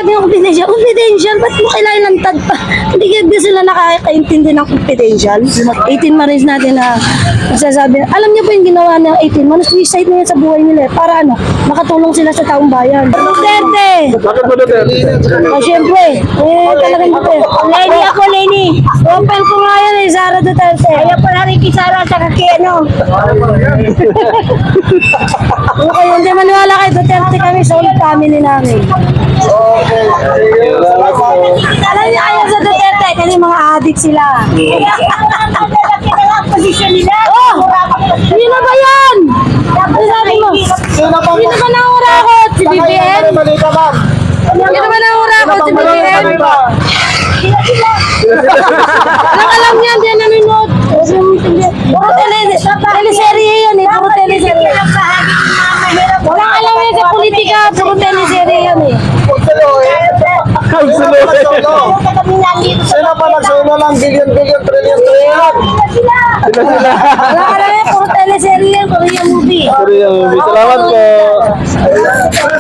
sabi ng confidential? Confidential? Ba't mo kailangan ng tag pa? Hindi ba sila nakakaintindi ng confidential? 18 Marines natin na nagsasabi. Alam niyo po yung ginawa ng 18 Marines, suicide na yan sa buhay nila. Para ano, makatulong sila sa taong bayan. Duterte! Bakit ba Duterte? Siyempre, talagang Duterte. Lenny ako, Lenny. Open ko nga yan Sara Duterte. Kaya pala Ricky Sara sa kakiano. Ano kayo, hindi maniwala kay Duterte kami, solid family namin. Okay. Alam niyo kaya sa Duterte, kasi mga adik sila. Posisyon nila. Oh! Sino ba yan? Ano sabi mo? Sino ba nangurakot? Si BBM? Sino ba nangurakot? Si BBM? Alam niyan, di yan nanonood. Puro teleserye yan eh, puro teleserye. Walang alam yan sa politika, puro teleserye yan eh. Sino pa nagsuno ng billion, trillion? Walang alam yan, puro teleserye yan, Korean movie. Salamat po.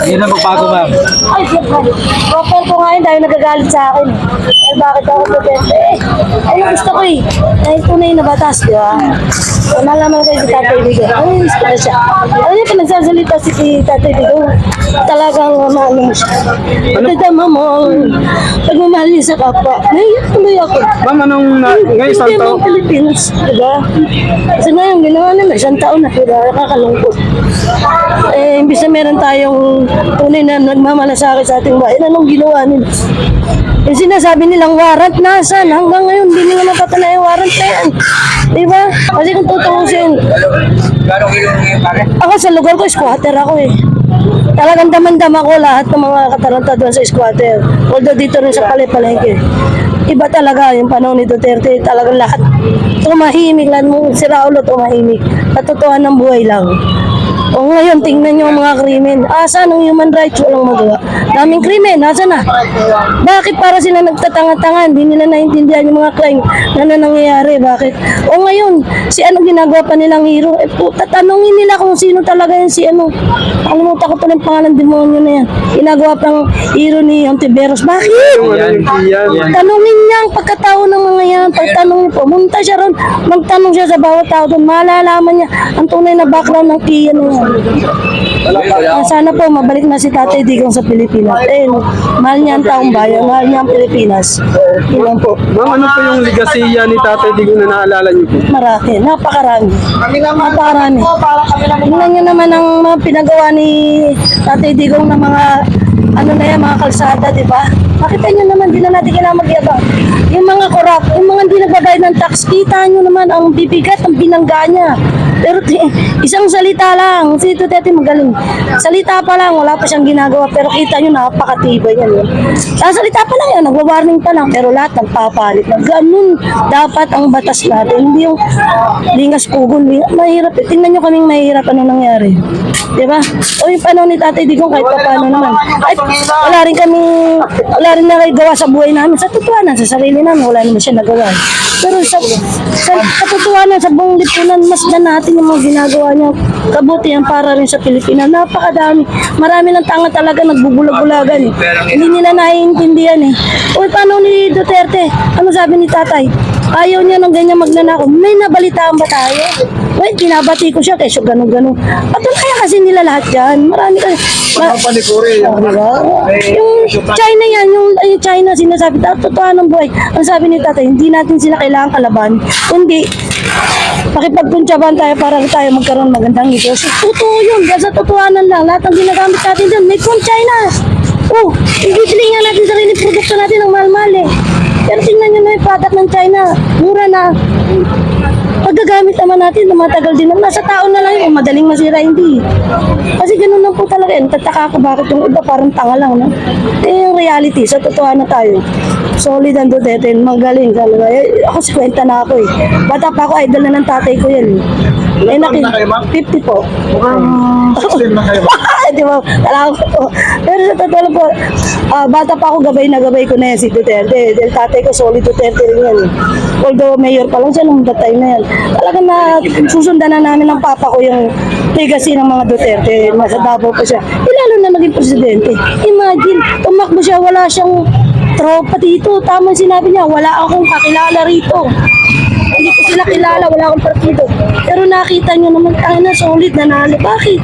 Hindi na magbago, ma'am. Ay, siyempre. Profile ko nga yun dahil nagagalit sa akin. Eh, bakit ako Duterte? Ayun gusto ko eh. Dahil tunay na batas, di ba? Nalaman kayo si Tatay Digo. Ay, gusto ko siya. Ano yung pinagsasalita si Tatay Digo? Talagang maano mo siya. Pagdadama mo, pagmamahal niya sa kapwa. Naiyak tuloy ako. Ma'am, anong ngayon isang Hindi taon? mga Pilipinas, di ba? Kasi ngayon, ginawa nila, isang taon na, di ba? Nakakalungkot. Eh, imbis na meron tayong tunay na nagmamalasakit sa ating bayan, anong ginawa nila? Yung sinasabi nilang warrant, nasan? Hanggang ngayon, hindi nila mapatunay yung warrant na yan. Di ba? Kasi kung tutuusin, ako sa lugar ko, squatter ako eh. Talagang damandama ko lahat ng mga kataranta doon sa squatter. Although dito rin sa Palengke. Iba talaga yung panahon ni Duterte. Talagang lahat tumahimik. Lahat mong si Raulo tumahimik. Katotohanan ng buhay lang. O ngayon, tingnan nyo ang mga krimen. Asa ng human rights? Walang magawa. Daming krimen. Asa na? Bakit para sila nagtatanga-tanga? Hindi nila naintindihan yung mga crime na nangyayari. Bakit? O ngayon, si ano ginagawa pa nilang hero? Eh puta, tanongin nila kung sino talaga yan si ano. Alimutan ko pa ng pangalan demonyo na yan. Ginagawa pang hero ni Ontiveros. Bakit? Tanungin niya ang pagkatao ng mga yan. Pagtanong po, munta siya ron. Magtanong siya sa bawat tao doon. Malalaman niya ang tunay na background ng Kian na yan. Sana po mabalik na si Tatay Digong sa Pilipinas. Eh, mahal niya ang taong bayan, mahal niya ang Pilipinas. Yun lang po. Ma'am, ano po yung ligasiya ni Tatay Digong na naalala niyo po? Marami, napakarami. Napakarami. Tingnan niyo naman ang mga pinagawa ni Tatay Digong ng mga ano na yan, mga kalsada, di ba? Makita nyo naman, di na natin kailangan magyabang. Yung mga korap, yung mga hindi nagbabayad ng tax, kita nyo naman ang bibigat, ang binangga niya. Pero isang salita lang, si Duterte magaling. Salita pa lang, wala pa siyang ginagawa, pero kita nyo, napakatibay yan. Sa salita pa lang yan, nagwa-warning pa lang, pero lahat nagpapalit na. Ganun dapat ang batas natin, hindi yung lingas pugon. Mahirap, tingnan nyo kaming mahirap, ano nangyari. Diba? O yung panahon ni Tatay Digong, kahit pa paano naman. Ay, wala rin na gawa sa buhay namin. Sa totohanan, sa sarili namin, wala naman siya nagawa. Pero sa katotohanan, sa buong lipunan, mas na natin yung mga ginagawa niya. Kabutihan para rin sa Pilipinas. Napakadami. Marami ng tanga talaga nagbubulag-bulagan eh. Hindi nila naiintindihan eh. O paano ni Duterte? Ano sabi ni Tatay? Ayaw niya ng ganyan magnanakaw. May nabalitaan ba tayo? Wait, binabati ko siya kasi ganun-ganun. Patunayan kasi nila lahat yan. Marami kasi. Diba? Yung China yan, yung China sinasabi, totoo ng buhay. Ang sabi ni Tatay, hindi natin sila kailangan kalaban. Kundi, pakipagkuntsaban tayo para tayo magkaroon magandang negosyo. Totoo yun, dahil sa totohanan lang. Lahat ng ginagamit natin dyan, may from China. Oh, ibibili nga natin sarili produkto natin ng mahal-mahal eh. Pero tingnan nyo na yung product ng China, mura na. Paggagamit naman natin, matagal din naman. Nasa tao na lang yun, madaling masira, hindi. Kasi ganun lang po talaga. Tataka ako bakit yung iba parang tanga lang. No? Eh, yung reality, sa totoo na tayo. Solid ang Duterte, magaling. Ako 50 na ako eh. Bata pa ako, idol na ng tatay ko yan. Eh, 50 po. Mukhang 16 na kayo. Di ba? Alam ko. Pero sa totoo lang po, bata pa ako, gabay na gabay ko na yan si Duterte. Dahil tatay ko, solid Duterte rin yan. Although mayor pa lang siya nung time na yan. Talagang na susundan na namin ng papa ko yung legacy ng mga Duterte. Nasa Davao pa siya. Lalo na naging presidente. Imagine, tumakbo siya siya, wala siyang tropa dito. Tama sinabi niya, wala akong kakilala rito. Hindi ko sila kilala, wala akong partido. Pero nakita niyo naman, tayo na solid, nanalo. Bakit?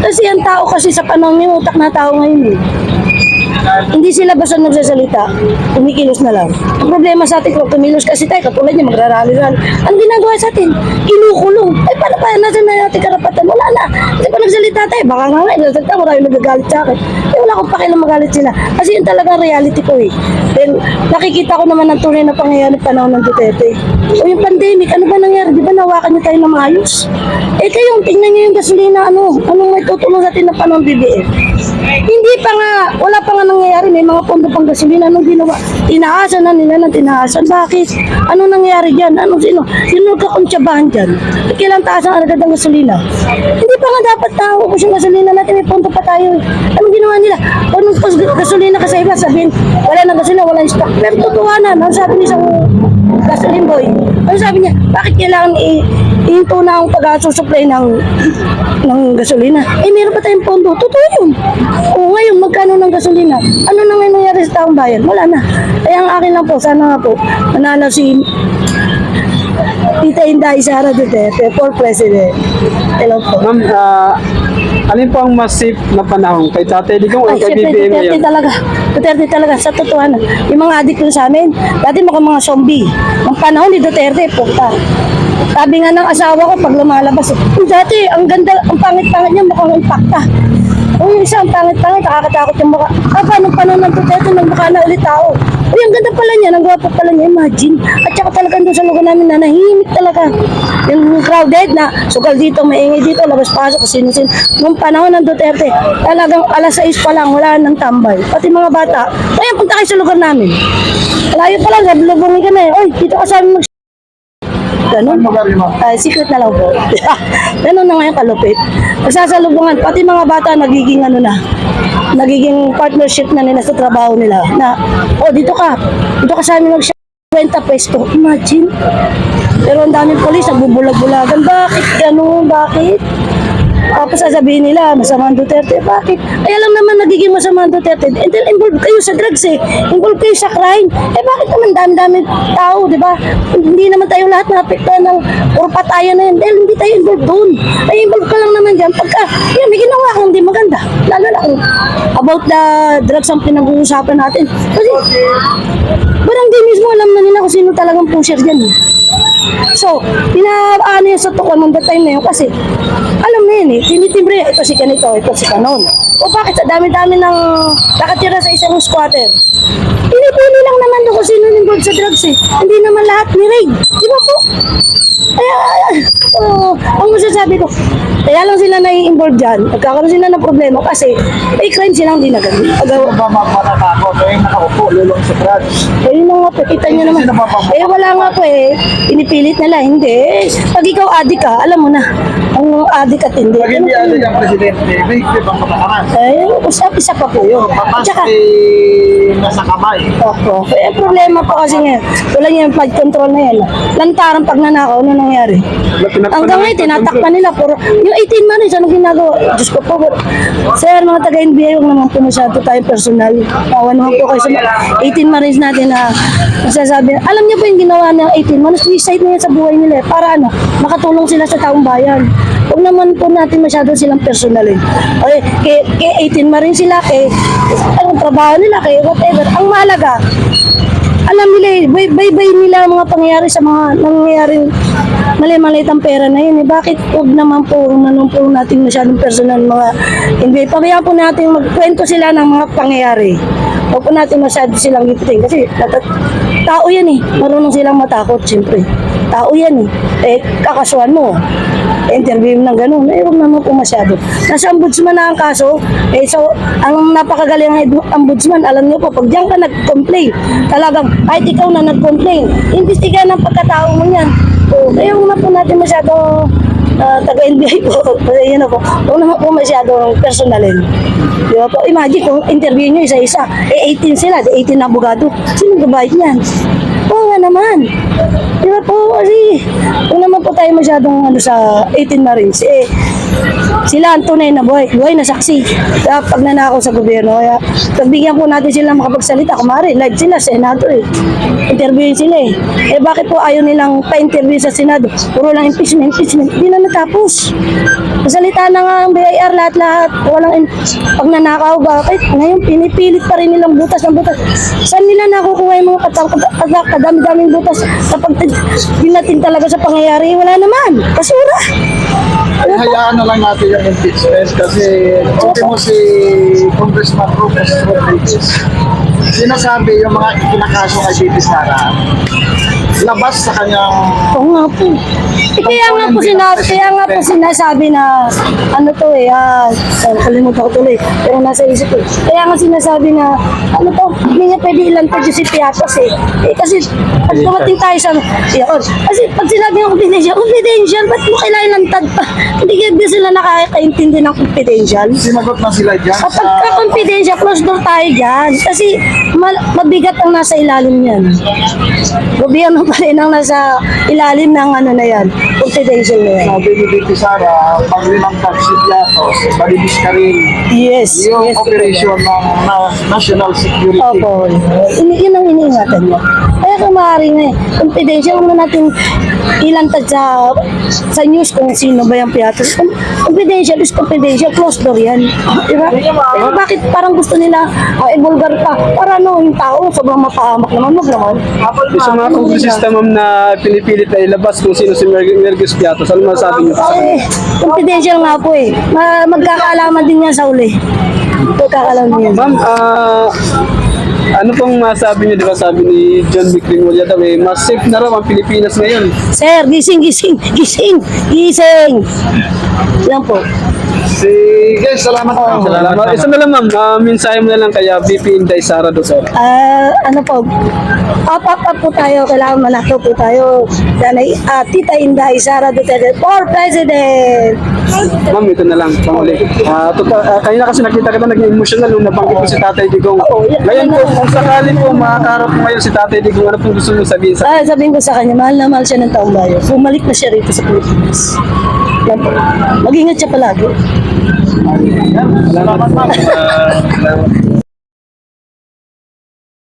Kasi ang tao kasi sa panahon ngayon, utak na tao ngayon eh. Hindi sila basta nagsasalita, kumikilos na lang. Ang problema sa atin, kung kumilos kasi tayo, katulad niya, magrarally-rally. Ang ginagawa sa atin, kinukulong. Ay, paano pa, nasa na natin karapatan? Wala na. Kasi pag nagsalita tayo, baka nga ngayon, nagsalita, marami nagagalit sa akin. Eh, wala akong pakialam magalit sila. Kasi yun talagang reality ko eh. Then, nakikita ko naman ang tunay na pangyayari panahon ng Duterte. O yung pandemic, ano ba nangyari? Di ba nawakan niyo tayo na maayos? Eh, kayong, tingnan niyo yung gasolina, anong may tutulong sa atin ng panahon BBM? Hindi pa nga, wala pa nga nangyayari, may mga pondo pang gasolina, anong ginawa? Tinaasan na nila ng tinaasan. Bakit? Ano nangyayari dyan? Sino nagkakuntsabahan dyan? Kailan taasan agad ang gasolina? Hindi pa nga dapat naubos yung gasolina natin, may pondo pa tayo. Anong ginawa nila? Kung gasolina ka sa iba, sabihin, wala na gasolina, wala yung stock. Pero tutuwanan, ang sabi ni isang gasoline boy, ano sabi niya, bakit kailangan ihinto na ang pag-susupply ng gasolina? Eh, meron pa tayong pondo. Totoo yun. O ngayon, magkano ng gasolina? Ano na ngayon nangyari sa taong bayan? Wala na. Kaya ang akin lang po, sana nga po, manalo si Tita Inday Sara Duterte for President. Hello po. Ma'am, alin po ang mas safe na panahon? Kay Tatay Digong o Ay, kay syempre, BBM Duterte ngayon? talaga. Duterte talaga, sa totohanan. Yung mga adik ko sa amin, dati mga zombie. Ang panahon ni Duterte, puta. Sabi nga ng asawa ko pag lumalabas, dati, ang ganda, ang pangit-pangit niya, mukhang impacta. O yung isa, ang pangit-pangit, nakakatakot yung mukha. Nung panahon ng Duterte, nagmukha na ulit tao. Uy, ang ganda pala niya, ang gwapo pala niya, imagine. At saka talagang doon sa lugar namin na nahimik talaga. Yung crowded na, sugal dito, maingay dito, labas-pasok, sino-sino. Nung panahon ng Duterte, talagang alas 6 pa lang, wala nang tambay. Pati mga bata, kaya punta kayo sa lugar namin. Layo pa lang, sabi ka na eh. Oy, dito ka sa amin ganun. Secret na lang po. Ganun na ngayon kalupit. Magsasalubungan, pati mga bata nagiging nagiging partnership na nila sa trabaho nila. Na, dito ka sa amin kwenta pwesto. Imagine. Pero ang daming polis, nagbubulag-bulagan. Bakit ganun? Bakit? Tapos sasabihin nila, masama ang Duterte. Bakit? Ay, alam naman nagiging masama ang Duterte. And then, involved kayo sa drugs eh. Involved kayo sa crime. Eh, bakit naman dami-dami tao, di ba? Hindi naman tayo lahat naapektuhan ng puro patayan na yun. Dahil hindi tayo involved doon. Ay, involved ka lang naman dyan. Pagka, yan, may ginawa kang hindi maganda. Lalo na kung about the drugs ang pinag-uusapan natin. Kasi, barangay mismo alam na nila kung sino talagang pusher dyan eh. So, pinaano yun sa tukon ng time na yun kasi alam na yun eh, tinitimbre, ito si ganito, ito si kanon. O bakit sa dami-dami ng nakatira sa isang squatter? Pinipili lang naman doon kung sino involved sa drugs eh. Hindi naman lahat ni raid. Di ba po? Kaya, ang masasabi ko, kaya lang sila nai-involve dyan, nagkakaroon sila ng problema kasi may crime silang dinagawa. Ba mapanatakot yung nakaupo, lulong sa drugs. Eh, yun nga po, kita nyo naman. Eh, wala nga po eh. Pinipilit nila, hindi. Pag ikaw adik ka, alam mo na. Ang adik at hindi. Pag hindi ano yung presidente, may ibang patakaran. Eh, isa pa po yun. At Papas saka, nasa kamay. opo. Eh, problema po kasi ngayon, wala niya yung flood control na yan. Lantaran pag nanakaw, ano nangyari? Hanggang ngayon, tinatakpan nila. Yung 18 months, anong ginagawa? Diyos ko po. Sir, mga taga-NBA, huwag naman po masyado tayo personal. Awa naman po kayo sa 18 months natin na masasabi. Alam niyo po yung ginawa ng 18 months, suicide na yan sa buhay nila. Para makatulong sila sa taong bayan. Huwag naman po natin masyado silang personalin. Okay, kay 18 ma rin sila, anong trabaho nila, kay whatever. Ang mahalaga, alam nila bye-bye nila ang mga pangyayari sa mga nangyayaring mali-maliit ang pera na yun. Bakit huwag naman po natin masyadong personal mga hindi. Pagkaya po natin magkwento sila ng mga pangyayari. Huwag po natin masyado silang gipitin. Kasi tao yan eh. Marunong silang matakot, siyempre. Tao yan eh. Kakasuhan mo. Interview ng ganun. Huwag naman po masyado. Nasa ombudsman na ang kaso. So, ang napakagaling ng ombudsman, alam niyo po, pag diyan ka nag-complain, talagang, kahit ikaw na nag-complain, imbestigahan ang pagkatao mo niyan. Kaya huwag na po natin masyado taga-NBI po. Yun na po. Huwag naman po masyado personalin. Di ba po? Imagine kung interview nyo isa-isa. 18 sila. 18 na abogado. Sino gabayad niyan? Oo nga naman. Di ba po? Kasi huwag naman po tayo masyadong sa 18 Marines. Sila ang tunay na buhay na saksi sa pagnanakaw sa gobyerno. Kaya pagbigyan po natin sila makapagsalita. Kumari, live sila, Senado eh. Interviewin sila eh. Eh bakit po ayaw nilang pa-interview sa Senado? Puro lang impeachment. Hindi na natapos. Masalita na nga ang BIR lahat-lahat. Walang pagnanakaw. Bakit? Ngayon, pinipilit pa rin nilang butas ng butas. Saan nila nakukuha yung mga kadami-daming butas kapag binatin talaga sa pangyayari? Wala naman. Basura. Hayaan na lang natin yung impeachment kasi ultimo si Congressman Rufus Rodriguez. Sinasabi yung mga ikinakaso kay Bibi Sara, labas sa kanyang Oo nga po. Kaya nga po sinasabi na ano to eh, kalimutan ko tuloy, pero nasa isip ko. Kaya nga sinasabi na ano to, hindi niya pwede ilantad yung si Piatos eh. Kasi pag dumating tayo sa kasi pag sinabi ng confidential, ba't mo kailangan ilantad pa? Hindi kaya sila nakakaintindi ng confidential. sinagot na sila dyan Kapag sa confidential, close door tayo dyan. Kasi mabigat ang nasa ilalim yan. Gobyerno pa rin ang nasa ilalim ng ano na yan, confidential na yan. sabi ni Bibi Sara, pag linangtag si Piatos, balibis ka rin Yes. yung yes, operation ng national security. Opo. Yun ang iniingatan niya. Kaya kung maaari nga confidential, huwag na natin ilantad sa news kung sino ba yung Piatos. Confidential is confidential, closed door yan. Diba? Pero bakit parang gusto nila i-vulgar pa? Para ano, yung tao, sobrang mapahamak naman, wag naman. Sa mga kongresista ma'am na pinipilit na ilabas kung sino si Mergis Piatos, ano masabi niyo? Eh, confidential nga po eh. Magkakaalaman din yan sa uli. Magkakaalaman din yan. Ma'am, ano pong masabi niyo, di ba sabi ni John B. Grimulya daw eh, mas safe na raw ang Pilipinas ngayon. Sir, gising. Yan po. Sige, salamat po. Salamat. Isa na lang ma'am, mensahe mo na lang kaya VP Inday Sara Duterte. Ano po, up po tayo, kailangan malakaw po tayo. Yan ay Tita Inday Sara Duterte for President. Ma'am, ito na lang, panguli. Kanina kasi nakita kita naging emotional nung nabanggit ko si Tatay Digong. Ngayon po, kung sakali po makakarap po ngayon si Tatay Digong, ano pong gusto niyo sabihin sa Sabihin ko sa kanya, mahal na mahal siya ng taong bayan. Bumalik na siya rito sa Pilipinas. Yan po. Mag-ingat siya palagi. Salamat ma'am.